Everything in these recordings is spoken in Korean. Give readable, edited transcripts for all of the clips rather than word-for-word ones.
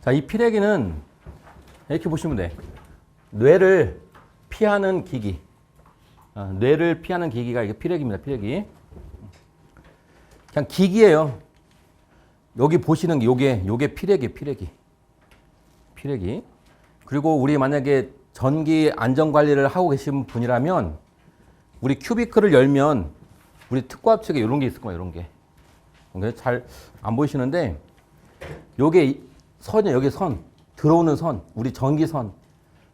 자, 이 피레기는 이렇게 보시면 돼. 뇌를 피하는 기기. 뇌를 피하는 기기가 이게 피레기입니다. 피레기. 그냥 기기예요. 여기 보시는 게 요게 피레기. 그리고 우리 만약에 전기 안전 관리를 하고 계신 분이라면 우리 큐비클을 열면 우리 특과 측에 이런 게 있을 거예요. 이런 게. 잘 안 보이시는데 요게 선이에요. 여기 선. 들어오는 선. 우리 전기선.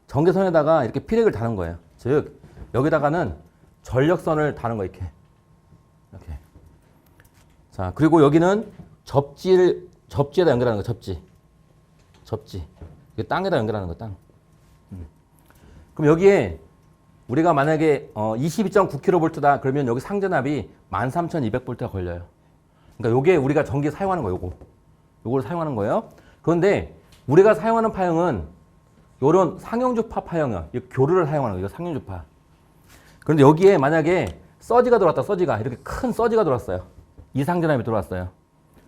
전기선에다가 이렇게 피렉을 다는 거예요. 즉 여기다가는 전력선을 다는 거 이렇게. 자, 그리고 여기는 접지에다 연결하는 거. 접지. 이게 땅에다 연결하는 거. 땅. 그럼 여기에 우리가 만약에 22.9kV다 그러면 여기 상전압이 13,200V가 걸려요. 그러니까 요게 우리가 전기 사용하는 거 요걸 사용하는 거예요. 그런데 우리가 사용하는 파형은 요런 상형주파 파형이야. 이 교류를 사용하는 거예요. 상형주파. 그런데 여기에 만약에 서지가 들어왔다. 서지가 이렇게 큰 서지가 들어왔어요. 이상전압이 들어왔어요.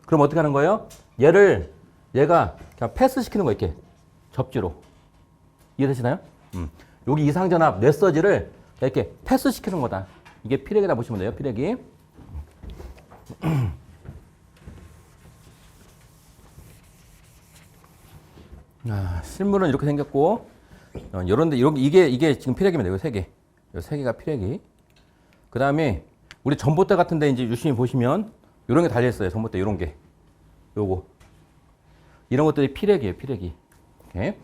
그럼 어떻게 하는 거예요? 얘가 그냥 패스시키는 거 이렇게 접지로. 이해되시나요? 여기 이상전압 뇌서지를 이렇게 패스시키는 거다. 이게 피레기다 보시면 돼요. 피레기. 실물은 이렇게 생겼고, 요런데 이게 지금 피레기입니다. 이거 세 개. 요 세 개가 피레기. 그 다음에 우리 전봇대 같은데 이제 유심히 보시면 요런 게 달려 있어요. 전봇대 요런 게. 요거. 이런 것들이 피레기예요. 피레기. 오케이.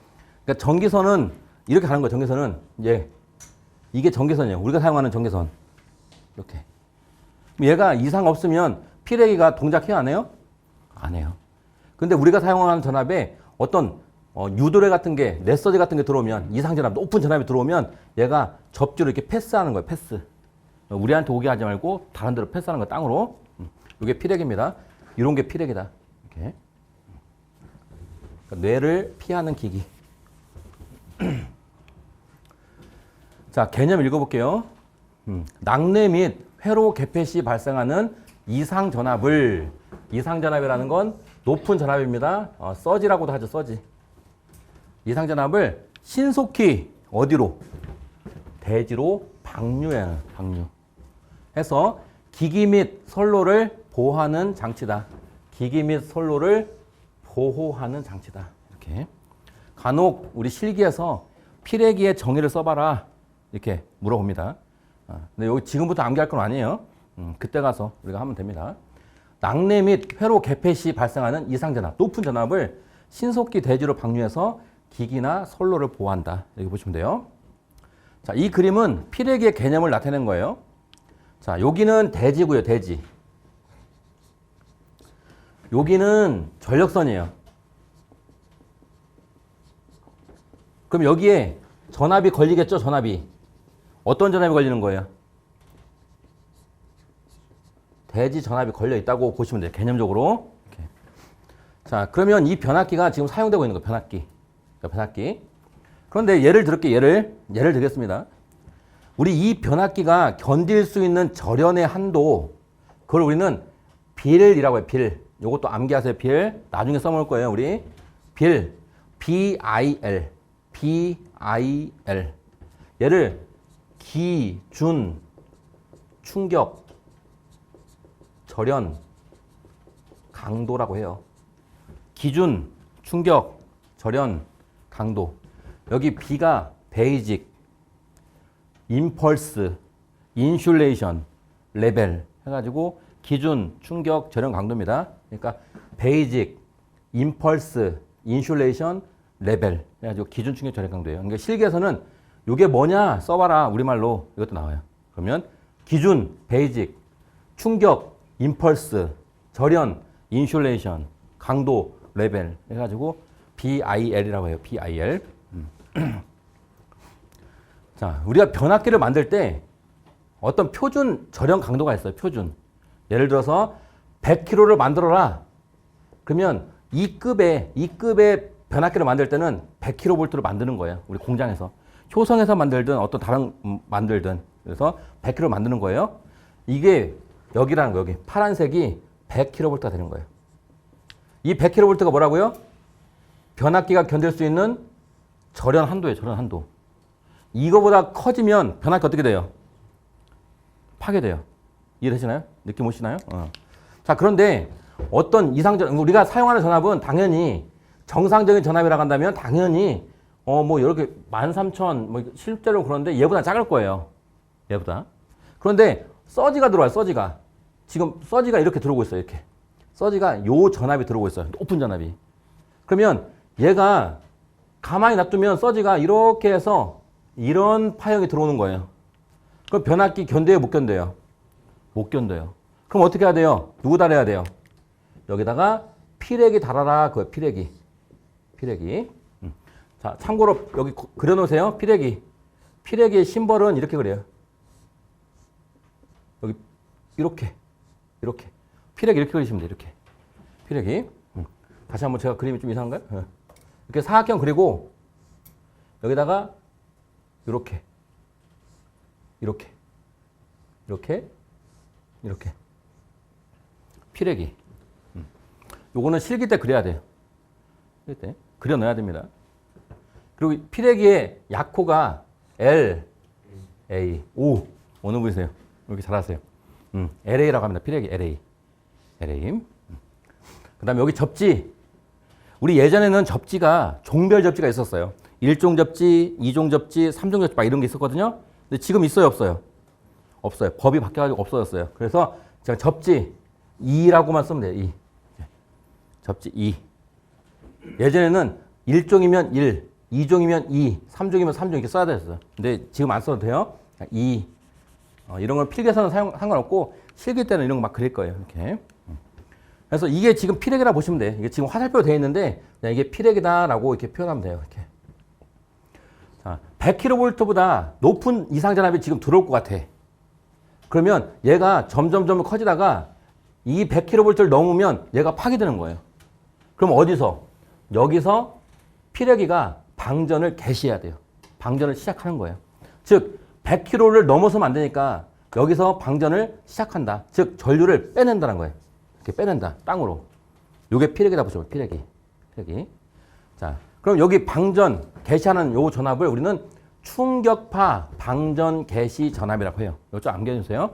그러니까 전기선은 이렇게 가는 거예요. 전기선은 이게 전기선이에요. 우리가 사용하는 전기선. 이렇게. 얘가 이상 없으면 피레기가 동작해요? 안 해요? 안 해요. 근데 우리가 사용하는 전압에 어떤 유도례 같은 게, 넷서지 같은 게 들어오면, 이상전압, 높은 전압이 들어오면 얘가 접지로 이렇게 패스하는 거예요. 패스. 우리한테 오게 하지 말고 다른 데로 패스하는 거 땅으로. 이게 피레기입니다. 이런 게 피레기다. 이렇게. 그러니까 뇌를 피하는 기기. 자, 개념 읽어볼게요. 낙뢰 및 회로 개폐 시 발생하는 이상전압이라는 건 높은 전압입니다. 서지라고도 하죠. 서지. 이상전압을 신속히 어디로? 대지로 방류해요. 해서 기기 및 선로를 보호하는 장치다. 기기 및 선로를 보호하는 장치다. 이렇게. 간혹 우리 실기에서 피레기의 정의를 써봐라. 이렇게 물어봅니다. 근데 여기 지금부터 암기할 건 아니에요. 그때 가서 우리가 하면 됩니다. 낙뢰 및 회로 개폐 시 발생하는 이상전압, 높은 전압을 신속히 대지로 방류해서 기기나 선로를 보호한다. 여기 보시면 돼요. 자, 이 그림은 피레기의 개념을 나타내는 거예요. 자, 여기는 대지고요. 대지. 여기는 전력선이에요. 그럼 여기에 전압이 걸리겠죠? 전압이. 어떤 전압이 걸리는 거예요? 대지 전압이 걸려 있다고 보시면 돼요. 개념적으로. 이렇게. 자, 그러면 이 변압기가 지금 사용되고 있는 거예요. 변압기. 그런데 예를 들겠습니다. 우리 이 변압기가 견딜 수 있는 절연의 한도, 그걸 우리는 빌이라고 해요. 빌. 요것도 암기하세요. 빌. 나중에 써먹을 거예요. 우리 빌. BIL. 얘를 기준, 충격, 절연, 강도라고 해요. 기준, 충격, 절연, 강도. 여기 B가 베이직, 임펄스, 인슐레이션, 레벨 해가지고 기준, 충격, 절연, 강도입니다. 그러니까 베이직, 임펄스, 인슐레이션, 레벨 해가지고 기준, 충격, 절연, 강도예요. 그러니까 실기에서는 이게 뭐냐 써봐라. 우리말로 이것도 나와요. 그러면 기준, 베이직, 충격, 임펄스, 절연, 인슐레이션, 강도, 레벨 해가지고 BIL이라고 해요. BIL. 자, 우리가 변압기를 만들 때 어떤 표준 절연 강도가 있어요. 표준. 예를 들어서 100kg를 만들어라. 그러면 이 급의 변압기를 만들 때는 100kV로 만드는 거예요. 우리 공장에서. 효성에서 만들든 어떤 다른 만들든 그래서 100kV 만드는 거예요. 이게 여기라는 거 여기 파란색이 100kV가 되는 거예요. 이 100kV가 뭐라고요? 변압기가 견딜 수 있는 절연 한도예요. 절연 한도. 이거보다 커지면 변압기 어떻게 돼요? 파괴돼요. 이해되시나요? 느낌 오시나요? 자, 그런데 어떤 이상적 우리가 사용하는 전압은 당연히 정상적인 전압이라고 한다면 당연히 뭐 이렇게 13,000 뭐 실제로 그런데 얘보다 작을 거예요. 얘보다. 그런데 서지가 들어와요. 서지가. 지금 서지가 이렇게 들어오고 있어요. 이렇게. 서지가 요 전압이 들어오고 있어요. 높은 전압이. 그러면 얘가 가만히 놔두면 서지가 이렇게 해서 이런 파형이 들어오는 거예요. 그럼 변압기 견뎌요? 못 견뎌요? 못 견뎌요. 그럼 어떻게 해야 돼요? 누구 달아야 돼요? 여기다가 피레기 달아라. 그거예요. 피레기. 피레기. 자, 참고로 여기 그려놓으세요. 피레기. 피레기의 심벌은 이렇게 그래요. 여기 이렇게. 이렇게. 피레기 이렇게 그리시면 돼요. 이렇게. 피레기. 다시 한번 제가 그림이 좀 이상한가요? 이렇게 사각형 그리고 여기다가 이렇게. 이렇게. 이렇게. 이렇게. 피레기. 요거는 실기 때 그려야 돼요. 실기 때. 그려 넣어야 됩니다. 그리고 피레기의 약호가 L, A, O. 어느 분이세요? 이렇게 잘하세요. LA라고 합니다. 피레기 LA. LA. 그 다음에 여기 접지. 우리 예전에는 접지가 종별 접지가 있었어요. 1종 접지, 2종 접지, 3종 접지 막 이런 게 있었거든요. 근데 지금 있어요? 없어요? 없어요. 법이 바뀌어가지고 없어졌어요. 그래서 제가 접지 2라고만 쓰면 돼요. 2. 접지 2. 예전에는 1종이면 1, 2종이면 2, 3종이면 3종 이렇게 써야 됐어요. 근데 지금 안 써도 돼요. 2. 이런 걸 필기에서는 상관없고 실기 때는 이런 거 막 그릴 거예요. 이렇게. 그래서 이게 지금 피레기라 보시면 돼요. 이게 지금 화살표로 되어 있는데 그냥 이게 피레기다라고 이렇게 표현하면 돼요. 이렇게. 자, 100kV보다 높은 이상전압이 지금 들어올 것 같아. 그러면 얘가 점점 커지다가 이 100kV를 넘으면 얘가 파괴되는 거예요. 그럼 어디서? 여기서 피레기가 방전을 개시해야 돼요. 방전을 시작하는 거예요. 즉 100kV를 넘어서면 안 되니까 여기서 방전을 시작한다. 즉 전류를 빼낸다는 거예요. 이렇게 빼낸다. 땅으로. 요게 피레기다 보시면 피레기. 피레기. 자, 그럼 여기 방전 개시하는 요 전압을 우리는 충격파 방전 개시 전압이라고 해요. 이거 좀 암기해주세요.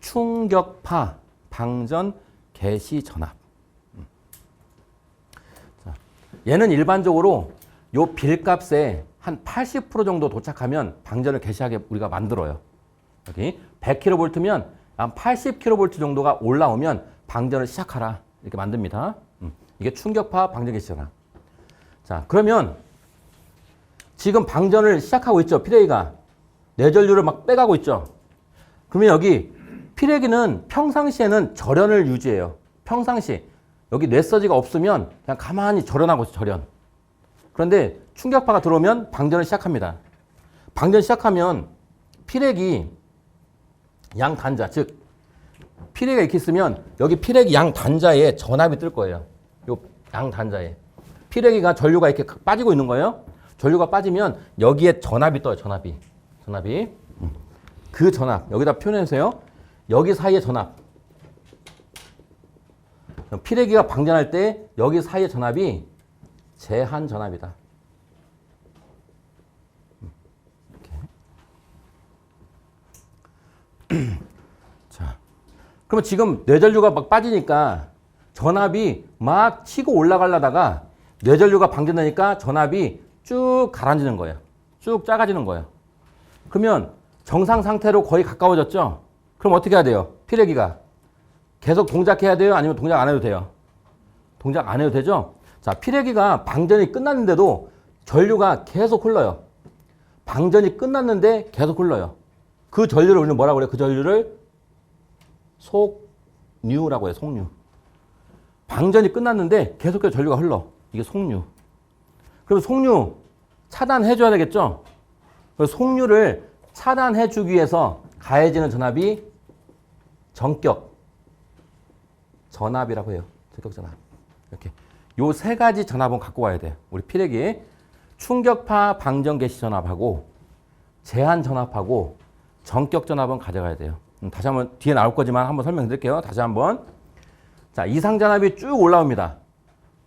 충격파 방전 개시 전압. 자, 얘는 일반적으로 요 빌값에 한 80% 정도 도착하면 방전을 개시하게 우리가 만들어요. 여기 100kV면 한 80kV 정도가 올라오면 방전을 시작하라. 이렇게 만듭니다. 이게 충격파 방전 개시 전압. 자, 그러면 지금 방전을 시작하고 있죠. 피레기가. 내전류를 막 빼가고 있죠. 그러면 여기 피레기는 평상시에는 절연을 유지해요. 평상시. 여기 뇌서지가 없으면 그냥 가만히 절연하고 있어요. 절연. 그런데 충격파가 들어오면 방전을 시작합니다. 방전 시작하면 피레기 양 단자, 즉 피레기가 이렇게 있으면 여기 피레기 양 단자에 전압이 뜰 거예요. 요 양 단자에. 피레기가 전류가 이렇게 빠지고 있는 거예요. 전류가 빠지면 여기에 전압이 떠요. 전압이. 전압이. 그 전압. 여기다 표현해주세요. 여기 사이의 전압. 피레기가 방전할 때 여기 사이의 전압이 제한 전압이다. 이렇게. 자, 그러면 지금 뇌전류가 막 빠지니까 전압이 막 치고 올라가려다가 뇌전류가 방전되니까 전압이 쭉 가라앉는 거예요. 쭉 작아지는 거예요. 그러면 정상 상태로 거의 가까워졌죠? 그럼 어떻게 해야 돼요? 피레기가 계속 동작해야 돼요? 아니면 동작 안 해도 돼요? 동작 안 해도 되죠? 자, 피레기가 방전이 끝났는데도 전류가 계속 흘러요. 방전이 끝났는데 계속 흘러요. 그 전류를 우리는 뭐라고 그래요? 그 전류를 속류라고 해요. 속류. 방전이 끝났는데 계속해서 전류가 흘러. 이게 속류. 그럼 속류 차단해줘야 되겠죠? 그래서 속류를 차단해주기 위해서 가해지는 전압이 전격 전압이라고 해요. 전격 전압. 이렇게. 요 세 가지 전압은 갖고 와야 돼요. 우리 피레기에 충격파 방전 개시 전압하고 제한 전압하고 전격 전압은 가져가야 돼요. 다시 한번 뒤에 나올 거지만 한번 설명드릴게요. 다시 한번. 자, 이상 전압이 쭉 올라옵니다.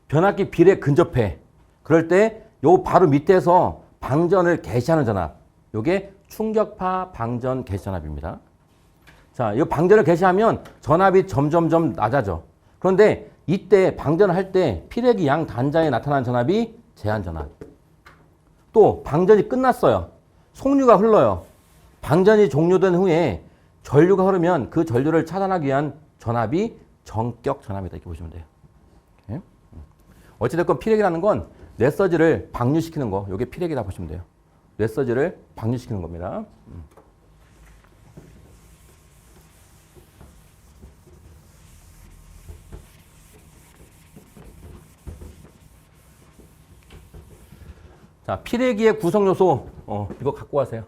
변압기 비례 근접해. 그럴 때 요 바로 밑에서 방전을 개시하는 전압. 요게 충격파 방전 개시 전압입니다. 자, 이 방전을 개시하면 전압이 점점점 낮아져. 그런데 이때 방전을 할 때 피레기 양 단자에 나타나는 전압이 제한 전압. 또 방전이 끝났어요. 송류가 흘러요. 방전이 종료된 후에 전류가 흐르면 그 전류를 차단하기 위한 전압이 전격 전압이다. 이렇게 보시면 돼요. 오케이? 어찌됐건 피레기라는 건 뇌서지를 방류시키는 거. 이게 피레기다 보시면 돼요. 뇌서지를 방류시키는 겁니다. 자, 피레기의 구성요소, 이거 갖고 가세요.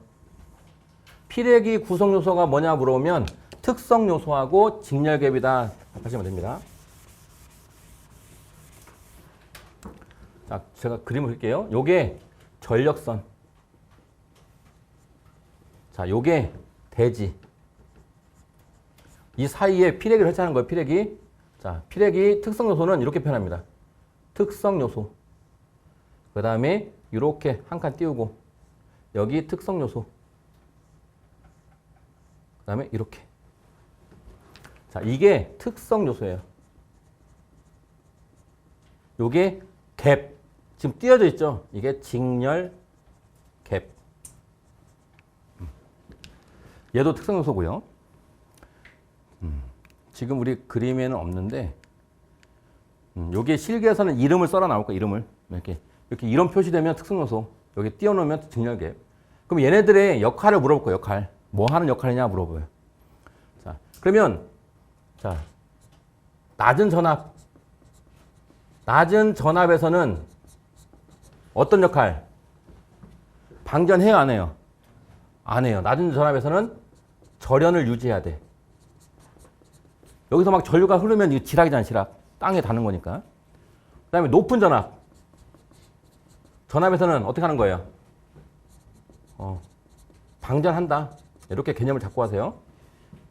피레기 구성요소가 뭐냐 물어보면 특성요소하고 직렬갭이다 답하시면 됩니다. 자, 제가 그림을 그릴게요. 요게 전력선. 자, 요게 대지. 이 사이에 피레기를 설치하는 거예요, 피레기. 자, 피레기 특성요소는 이렇게 표현합니다. 특성요소. 그 다음에 이렇게 한 칸 띄우고 여기 특성요소. 그 다음에 이렇게. 자, 이게 특성요소예요. 요게 갭. 지금 띄어져 있죠? 이게 직렬 갭. 얘도 특성요소고요. 지금 우리 그림에는 없는데 요게 실기에서는 이름을 써라 나올 거예요. 이름을. 이렇게 이름 표시되면 특성요소. 여기 띄워놓으면 직렬갭. 그럼 얘네들의 역할을 물어볼 거예요. 역할. 뭐 하는 역할이냐 물어봐요. 자, 그러면 자, 낮은 전압. 낮은 전압에서는 어떤 역할? 방전해요, 안 해요? 안 해요. 낮은 전압에서는 절연을 유지해야 돼. 여기서 막 전류가 흐르면 이게 지락이잖아, 지락. 땅에 닿는 거니까. 그 다음에 높은 전압. 전압에서는 어떻게 하는 거예요? 방전한다. 이렇게 개념을 잡고 하세요.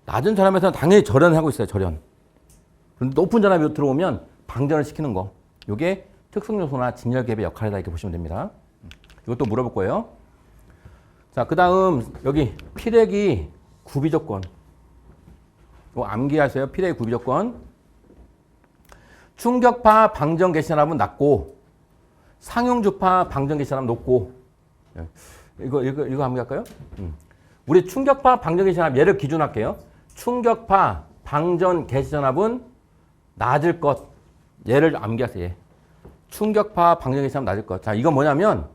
낮은 전압에서는 당연히 절연을 하고 있어요, 절연. 그런데 높은 전압이 들어오면 방전을 시키는 거. 이게 특성요소나 직렬갭의 역할이다 이렇게 보시면 됩니다. 이것도 물어볼 거예요. 자, 그 다음 여기 피레기 구비조건. 이거 암기하세요. 피레기 구비조건. 충격파 방전 개시 전압은 낮고 상용주파 방전 개시 전압은 높고. 이거 암기할까요? 우리 충격파 방전 개시 전압 얘를 기준할게요. 충격파 방전 개시 전압은 낮을 것. 얘를 암기하세요. 얘. 충격파 방전 개시 전압 낮을 것. 자, 이건 뭐냐면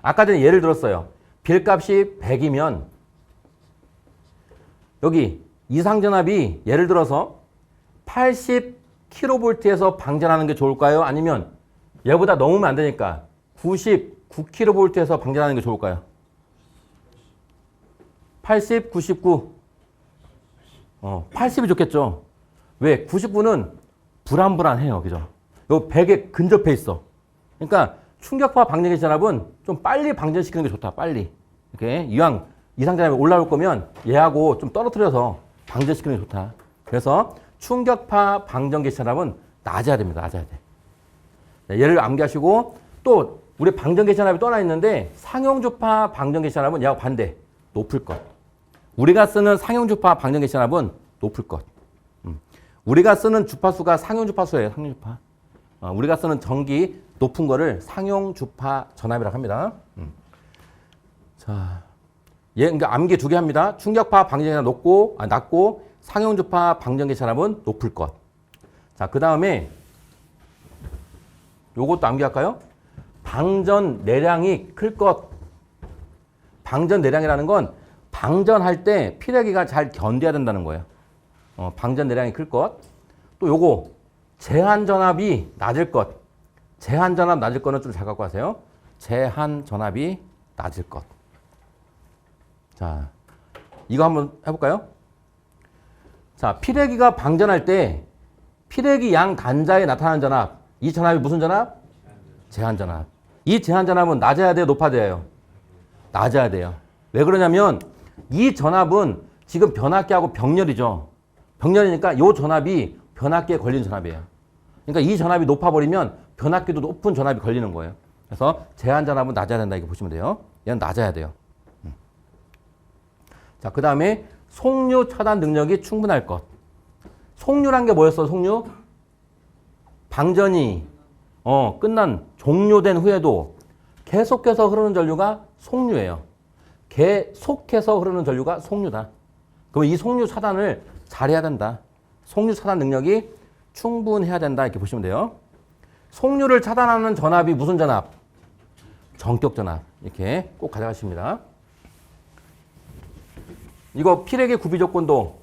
아까 전에 예를 들었어요. 빌값이 100이면 여기 이상전압이 예를 들어서 80kV에서 방전하는 게 좋을까요? 아니면 얘보다 넘으면 안 되니까 99kV에서 방전하는 게 좋을까요? 80, 99. 80이 좋겠죠. 왜? 99는 불안불안해요. 그죠? 요 100에 근접해 있어. 그러니까 충격파 방전 개시 전압은 좀 빨리 방전시키는 게 좋다. 빨리. 이렇게 이왕 이상전압이 올라올 거면 얘하고 좀 떨어뜨려서 방전시키는 게 좋다. 그래서 충격파 방전 개시 전압은 낮아야 됩니다. 낮아야 돼. 얘를 암기하시고 또 우리 방전 개시 전압이 또 하나 있는데 상용주파 방전 개시 전압은 얘하고 반대. 높을 것. 우리가 쓰는 상용주파 방전 개시 전압은 높을 것. 우리가 쓰는 주파수가 상용주파수예요. 상용주파. 우리가 쓰는 전기 높은 거를 상용주파 전압이라고 합니다. 자, 그러니까 암기 2개 합니다. 충격파 방전 개시 전압 낮고 상용주파 방전 개시 전압은 높을 것. 자, 그 다음에 요것도 암기할까요? 방전 내량이 클 것. 방전 내량이라는 건 방전할 때 피레기가 잘 견뎌야 된다는 거예요. 방전 내량이 클 것. 또 요거 제한 전압이 낮을 것. 제한 전압 낮을 거는 좀 잘 갖고 가세요. 제한 전압이 낮을 것. 자, 이거 한번 해볼까요? 자, 피레기가 방전할 때 피레기 양 단자에 나타나는 전압. 이 전압이 무슨 전압? 제한 전압. 이 제한 전압은 낮아야 돼요? 높아야 돼요? 낮아야 돼요. 왜 그러냐면 이 전압은 지금 변압기하고 병렬이죠. 병렬이니까 이 전압이 변압기에 걸리는 전압이에요. 그러니까 이 전압이 높아버리면 변압기도 높은 전압이 걸리는 거예요. 그래서 제한 전압은 낮아야 된다 이렇게 보시면 돼요. 얘는 낮아야 돼요. 자, 그 다음에 속류 차단 능력이 충분할 것. 속류란 게 뭐였어? 속류? 방전이 끝난 종료된 후에도 계속해서 흐르는 전류가 속류예요. 계속해서 흐르는 전류가 속류다. 그럼 이 속류 차단을 잘해야 된다. 속류 차단 능력이 충분해야 된다 이렇게 보시면 돼요. 속류를 차단하는 전압이 무슨 전압? 전격 전압. 이렇게 꼭 가져가십니다. 이거 필액의 구비 조건도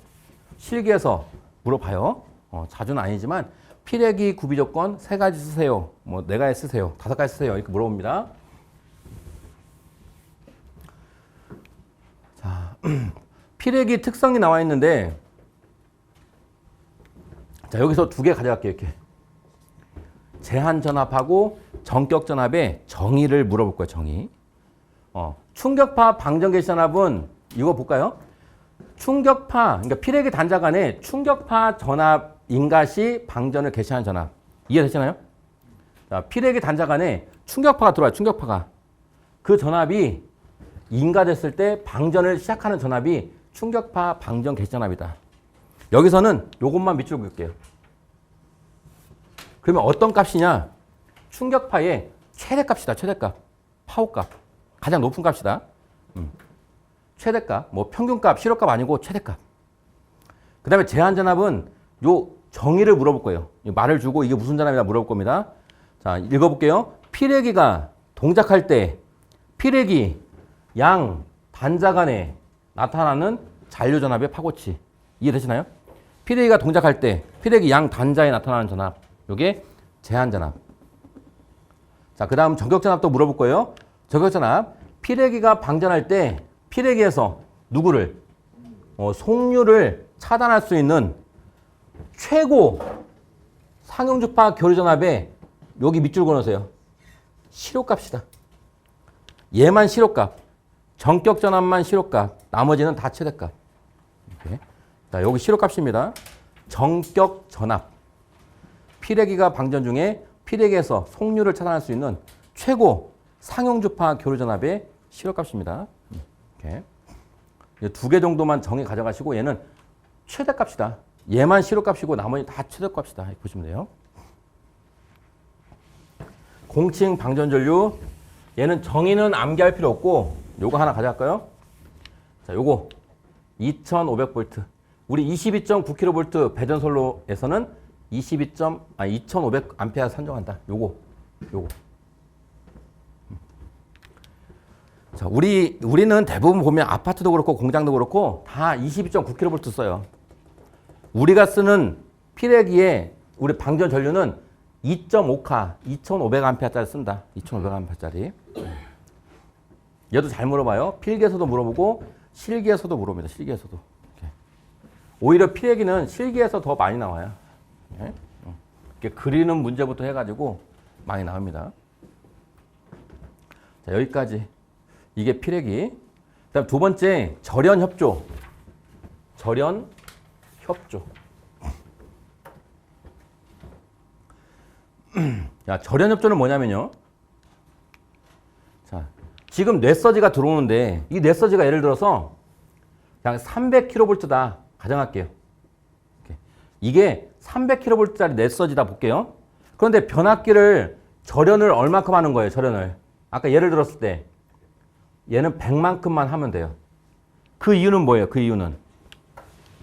실기에서 물어봐요. 자주는 아니지만 필액이 구비 조건 3가지 쓰세요. 뭐 4가지 쓰세요. 5가지 쓰세요. 이렇게 물어봅니다. 자, 필액이 특성이 나와 있는데 자, 여기서 2개 가져갈게요. 이렇게. 제한 전압하고 전격 전압의 정의를 물어볼 거예요. 정의. 충격파 방전 개시 전압은 이거 볼까요? 충격파, 그러니까 필액의 단자 간에 충격파 전압 인가시 방전을 개시하는 전압. 이해되시나요? 자, 필액의 단자 간에 충격파가 들어와요. 충격파가. 그 전압이 인가됐을 때 방전을 시작하는 전압이 충격파 방전 개시 전압이다. 여기서는 이것만 밑줄 그을게요. 그러면 어떤 값이냐? 충격파의 최대값이다. 최대값. 파워값. 가장 높은 값이다. 최대값. 뭐 평균값, 실효값 아니고 최대값. 그 다음에 제한전압은 요 정의를 물어볼 거예요. 말을 주고 이게 무슨 전압이다 물어볼 겁니다. 자, 읽어볼게요. 필액이가 동작할 때 필액이 양 단자 간에 나타나는 잔류전압의 파고치. 이해되시나요? 필액이가 동작할 때 필액이 양 단자에 나타나는 전압. 요게 제한전압. 자, 그 다음 전격전압도 물어볼 거예요. 전격전압. 필액이가 방전할 때 필액이에서 누구를? 속류를 차단할 수 있는 최고 상용주파 교류전압에 여기 밑줄 그어놓으세요. 실효값이다. 얘만 실효값. 전격전압만 실효값. 나머지는 다 최대값. 이렇게. 자, 여기 실효값입니다. 전격전압. 필액이가 방전 중에 필액에서 속류를 차단할 수 있는 최고 상용주파 교류전압의 실효값입니다. 이렇게. 2개 정도만 정의 가져가시고 얘는 최대값이다. 얘만 실효값이고 나머지 다 최대값이다. 이렇게 보시면 돼요. 공칭 방전전류. 얘는 정의는 암기할 필요 없고 요거 하나 가져갈까요? 자, 요거 2500V. 우리 22.9kV 배전솔로에서는 2500A 선정한다. 요거. 자, 우리는 대부분 보면 아파트도 그렇고 공장도 그렇고 다 22.9kV 써요. 우리가 쓰는 필액기에 우리 방전 전류는 2.5카, 2500A짜리 쓴다. 2500A짜리. 얘도 잘 물어봐요. 필기에서도 물어보고 실기에서도 물어봅니다. 실기에서도. 이렇게. 오히려 필액기는 실기에서 더 많이 나와요. 이렇게 그리는 문제부터 해가지고 많이 나옵니다. 자, 여기까지. 이게 필액기. 그다음 2번째 절연협조. 절연협조. 자, 절연협조는 뭐냐면요. 자, 지금 뇌서지가 들어오는데 이 뇌서지가 예를 들어서 그냥 300kV다 가정할게요. 이렇게. 이게 300kV짜리 뇌서지다 볼게요. 그런데 변압기를 절연을 얼마큼 하는 거예요? 절연을. 아까 예를 들었을 때 얘는 100만큼만 하면 돼요. 그 이유는 뭐예요? 그 이유는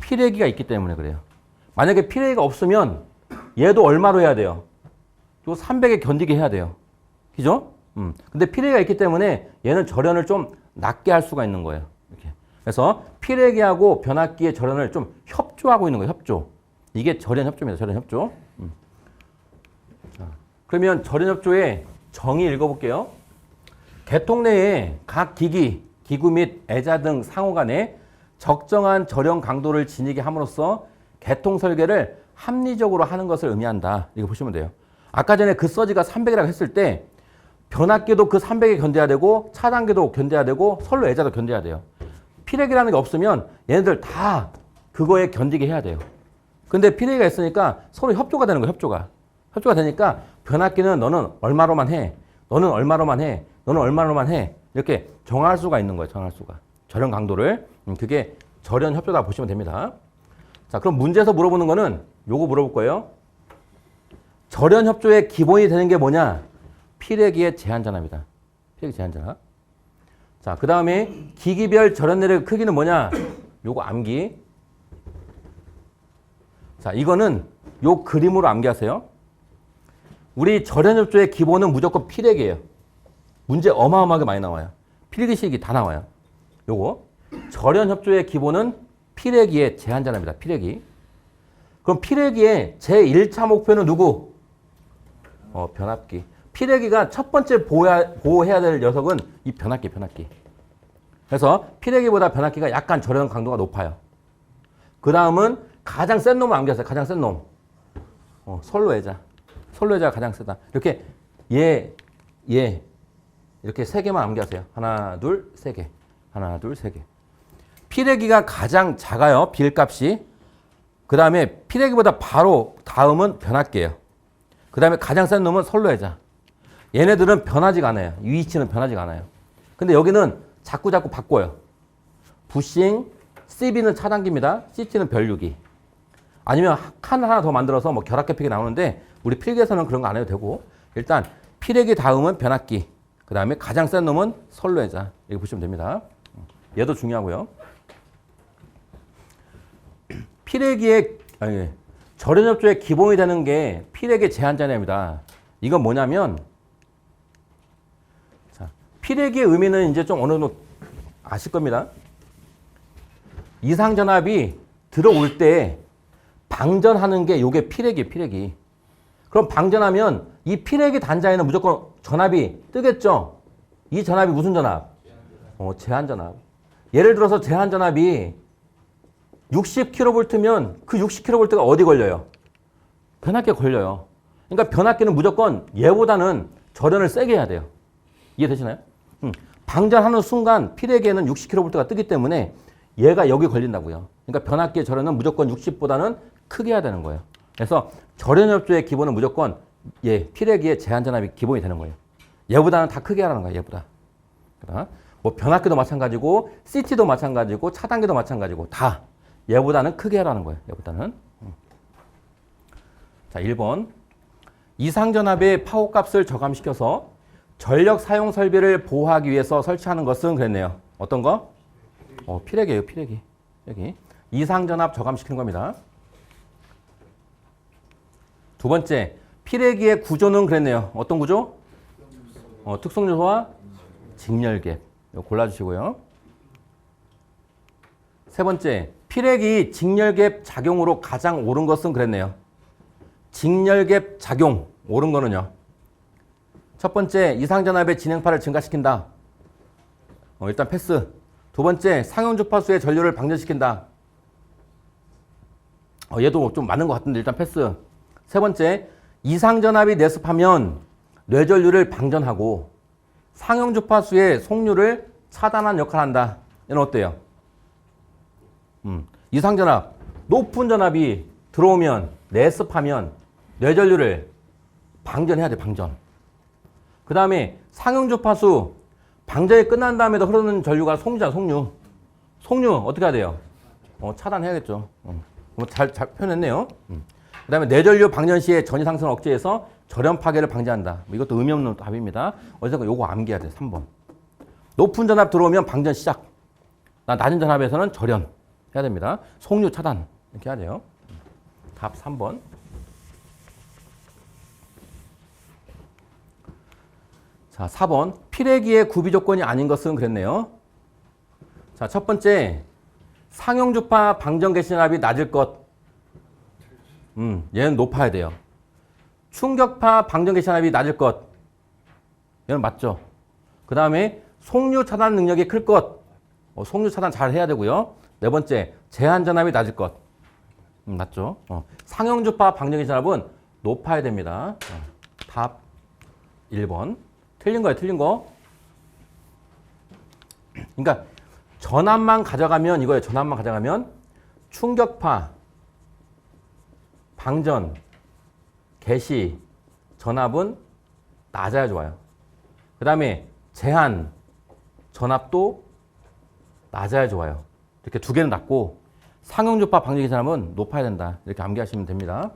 필액기가 있기 때문에 그래요. 만약에 필액기가 없으면 얘도 얼마로 해야 돼요? 요 300에 견디게 해야 돼요. 그죠? 근데 필액기가 있기 때문에 얘는 절연을 좀 낮게 할 수가 있는 거예요. 이렇게. 그래서 필액기하고 변압기의 절연을 좀 협조하고 있는 거예요. 협조. 이게 절연협조입니다. 절연협조. 자, 그러면 절연협조의 정의 읽어볼게요. 개통 내에 각 기구 및 애자 등 상호 간에 적정한 절연 강도를 지니게 함으로써 개통 설계를 합리적으로 하는 것을 의미한다. 이거 보시면 돼요. 아까 전에 그 서지가 300이라고 했을 때 변압기도 그 300에 견뎌야 되고 차단기도 견뎌야 되고 선로 애자도 견뎌야 돼요. 피레기라는 게 없으면 얘네들 다 그거에 견디게 해야 돼요. 근데 피레기가 있으니까 서로 협조가 되는 거예요. 협조가 되니까 변압기는 너는 얼마로만 해. 너는 얼마로만 해. 너는 얼마로만 해. 이렇게 정할 수가 있는 거예요. 정할 수가. 절연 강도를. 그게 절연 협조다 보시면 됩니다. 자, 그럼 문제에서 물어보는 거는 요거 물어볼 거예요. 절연 협조의 기본이 되는 게 뭐냐? 피레기의 제한전압이다. 피레기 제한전압. 자, 그 다음에 기기별 절연 내력의 크기는 뭐냐? 요거 암기. 자, 이거는 요 그림으로 암기하세요. 우리 절연 협조의 기본은 무조건 피레기예요. 문제 어마어마하게 많이 나와요. 필기식이 다 나와요. 요거. 절연 협조의 기본은 피레기의 제한전압이다. 피레기. 그럼 피레기의 제1차 목표는 누구? 변압기. 피레기가 첫 번째 보호해야 될 녀석은 이 변압기. 그래서 피레기보다 변압기가 약간 절연 강도가 높아요. 그 다음은 가장 센 놈을 암기하세요. 가장 센 놈. 선로애자. 선로애자가 가장 세다. 이렇게 이렇게 세 개만 암기하세요. 하나, 둘, 세 개. 하나, 둘, 세 개. 피레기가 가장 작아요. 빌값이. 그 다음에 피레기보다 바로 다음은 변압기예요. 그 다음에 가장 센 놈은 선로애자. 얘네들은 변하지가 않아요. 위치는 변하지가 않아요. 근데 여기는 자꾸 바꿔요. 부싱, CB는 차단기입니다. CT는 변류기. 아니면 칸 하나 더 만들어서 뭐 결합계팩이 나오는데 우리 필기에서는 그런 거 안 해도 되고 일단 피레기 다음은 변압기. 그 다음에 가장 센 놈은 선로애자. 이렇게 보시면 됩니다. 얘도 중요하고요. 피레기의 절연협조의 기본이 되는 게 피레기 제한전압입니다. 이건 뭐냐면 자, 피레기의 의미는 이제 좀 어느 정도 아실 겁니다. 이상전압이 들어올 때 방전하는 게 요게 피레기. 그럼 방전하면 이 피레기 단자에는 무조건 전압이 뜨겠죠? 이 전압이 무슨 전압? 제한전압. 예를 들어서 제한전압이 60kV면 그 60kV가 어디 걸려요? 변압기에 걸려요. 그러니까 변압기는 무조건 얘보다는 절연을 세게 해야 돼요. 이해되시나요? 방전하는 순간 피레기에는 60kV가 뜨기 때문에 얘가 여기 걸린다고요. 그러니까 변압기의 절연은 무조건 60보다는 크게 해야 되는 거예요. 그래서 절연협조의 기본은 무조건 피레기의 제한전압이 기본이 되는 거예요. 얘보다는 다 크게 하라는 거예요. 얘보다. 뭐 변압기도 마찬가지고 CT도 마찬가지고 차단기도 마찬가지고 다 얘보다는 크게 하라는 거예요. 얘보다는. 자, 1번. 이상전압의 파워값을 저감시켜서 전력 사용 설비를 보호하기 위해서 설치하는 것은 그랬네요. 어떤 거? 피레기예요. 피레기. 여기. 이상전압 저감시키는 겁니다. 두 번째. 피레기의 구조는 그랬네요. 어떤 구조? 특성요소와 직렬갭. 이거 골라주시고요. 세 번째. 피레기 직렬갭 작용으로 가장 옳은 것은 그랬네요. 직렬갭 작용. 옳은 거는요. 첫 번째. 이상전압의 진행파를 증가시킨다. 일단 패스. 두 번째. 상용주파수의 전류를 방전시킨다. 얘도 좀 맞는 것 같은데 일단 패스. 세 번째. 이상전압이 내습하면 뇌전류를 방전하고 상용주파수의 속류를 차단한 역할을 한다. 얘는 어때요? 이상전압, 높은 전압이 들어오면 내습하면 뇌전류를 방전해야 돼. 방전. 그 다음에 상용주파수 방전이 끝난 다음에도 흐르는 전류가 속류잖아. 속류 어떻게 해야 돼요? 차단해야겠죠. 잘 표현했네요. 그 다음에 뇌전류 방전 시에 전위 상승을 억제해서 절연 파괴를 방지한다. 이것도 의미 없는 답입니다. 어쨌든 요거 암기해야 돼. 3번. 높은 전압 들어오면 방전 시작. 낮은 전압에서는 절연 해야 됩니다. 속류 차단 이렇게 해야 돼요. 답 3번. 자, 4번. 피레기의 구비 조건이 아닌 것은 그랬네요. 자, 첫 번째. 상용주파 방전 개시전압이 낮을 것. 얘는 높아야 돼요. 충격파 방전 개시전압이 낮을 것. 얘는 맞죠. 그 다음에 속류 차단 능력이 클 것. 속류 차단 잘 해야 되고요. 네 번째, 제한전압이 낮을 것. 맞죠. 상용주파 방전 개시전압은 높아야 됩니다. 답 1번. 틀린 거예요. 틀린 거. 그러니까 전압만 가져가면 이거예요. 전압만 가져가면 충격파, 방전, 개시, 전압은 낮아야 좋아요. 그 다음에 제한, 전압도 낮아야 좋아요. 이렇게 두 개는 낮고 상용주파, 방전기 전압은 높아야 된다. 이렇게 암기하시면 됩니다.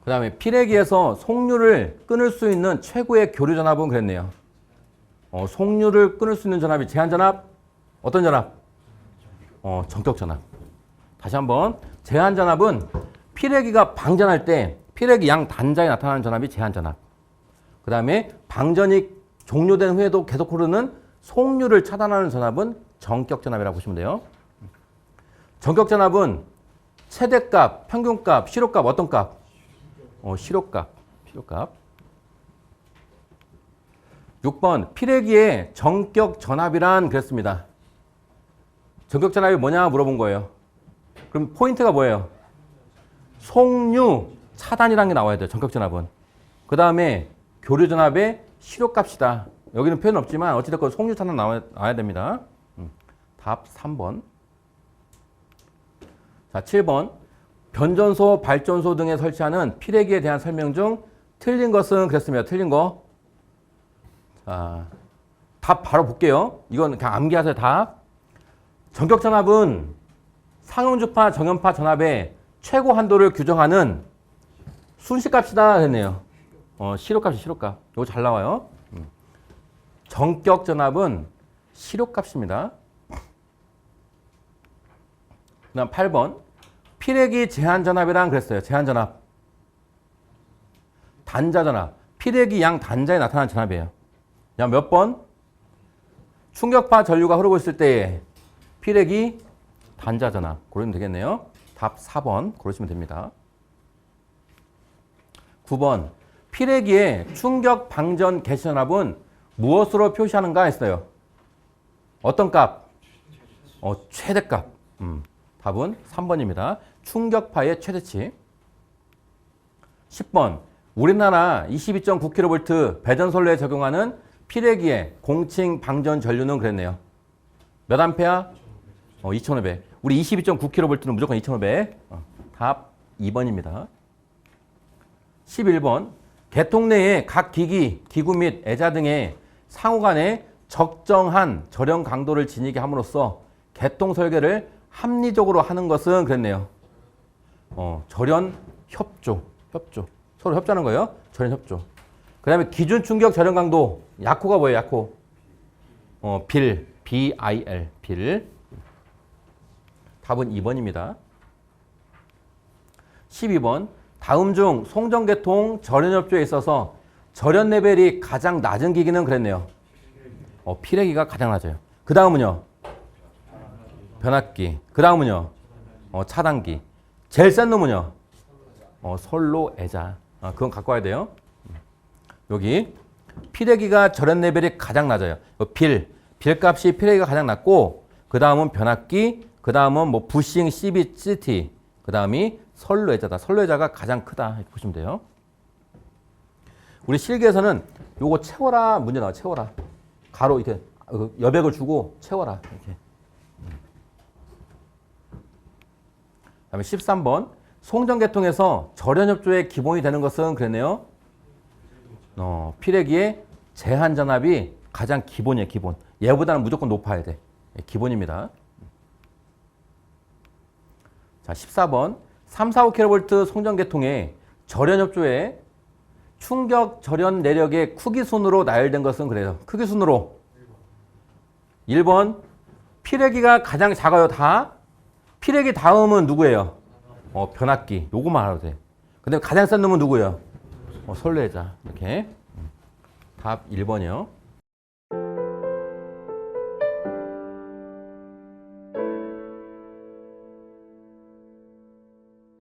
그 다음에 필액기에서 속류를 끊을 수 있는 최고의 교류 전압은 그랬네요. 속류를 끊을 수 있는 전압이 제한 전압, 어떤 전압? 전격 전압. 다시 한번 제한 전압은 필액기가 방전할 때 필액기 양 단자에 나타나는 전압이 제한 전압. 그 다음에 방전이 종료된 후에도 계속 흐르는 속류를 차단하는 전압은 전격 전압이라고 보시면 돼요. 전격 전압은 최대값, 평균값, 실효값 어떤 값? 실효값. 6번 필액기의 전격 전압이란 그랬습니다. 전격 전압이 뭐냐 물어본 거예요. 그럼 포인트가 뭐예요? 속류 차단이라는 게 나와야 돼요. 전격 전압은. 그 다음에 교류 전압의 실효값이다. 여기는 표현 없지만 어찌됐건 속류 차단 나와야 됩니다. 답 3번. 자, 7번. 변전소, 발전소 등에 설치하는 필액기에 대한 설명 중 틀린 것은 그랬습니다. 틀린 거. 자, 답 바로 볼게요. 이건 그냥 암기하세요. 답. 전격 전압은 상용주파, 정연파 전압의 최고 한도를 규정하는 순식값이다 했네요. 실효값이 실효값. 이거 잘 나와요. 전격 전압은 실효값입니다. 그다음 8번. 필액기 제한 전압이란 그랬어요. 제한 전압. 단자 전압. 필액기 양 단자에 나타나는 전압이에요. 야, 몇 번? 충격파 전류가 흐르고 있을 때에 필액기 단자 전압. 고르면 되겠네요. 답 4번 고르시면 됩니다. 9번. 필액기의 충격 방전 개시 전압은 무엇으로 표시하는가 했어요. 어떤 값? 최대값. 답은 3번입니다. 충격파의 최대치. 10번. 우리나라 22.9kV 배전선로에 적용하는 필액기의 공칭 방전 전류는 그랬네요. 몇 암페어? 2500. 우리 22.9kV는 무조건 2500. 답 2번입니다. 11번. 개통 내의 각 기기, 기구 및 애자 등의 상호 간에 적정한 절연 강도를 지니게 함으로써 개통 설계를 합리적으로 하는 것은 그랬네요. 절연 협조. 서로 협조하는 거예요. 절연 협조. 그 다음에 기준 충격 절연 강도. 약호가 뭐예요? 약호. 빌. BIL. 빌. 답은 2번입니다. 12번. 다음 중 송전개통 절연 협조에 있어서 절연 레벨이 가장 낮은 기기는 그랬네요. 필액기가 가장 낮아요. 그 다음은요. 변압기. 그 다음은요. 차단기. 제일 센 놈은요. 선로 애자. 그건 갖고 와야 돼요. 여기 필액기가 절연 레벨이 가장 낮아요. 빌값이 필액기가 가장 낮고 그 다음은 변압기. 그 다음은 뭐 부싱, CB, CT. 그 다음이 선로 애자다. 선로 애자가 가장 크다. 이렇게 보시면 돼요. 우리 실기에서는 요거 채워라 문제 나와. 채워라. 가로 이렇게 여백을 주고 채워라. 이렇게. 그다음에 13번. 송전개통에서 절연협조의 기본이 되는 것은 그랬네요. 필액기의 제한 전압이 가장 기본이에요. 기본. 얘보다는 무조건 높아야 돼. 기본입니다. 자, 14번. 3, 4, 5kV 송전개통에 절연협조에 충격 절연 내력의 크기순으로 나열된 것은 그래요. 크기순으로. 1번. 필액기가 가장 작아요. 다. 필액기 다음은 누구예요? 변압기. 요거만 알아도 돼. 근데 가장 센 놈은 누구예요? 선로애자. 이렇게. 답 1번이요.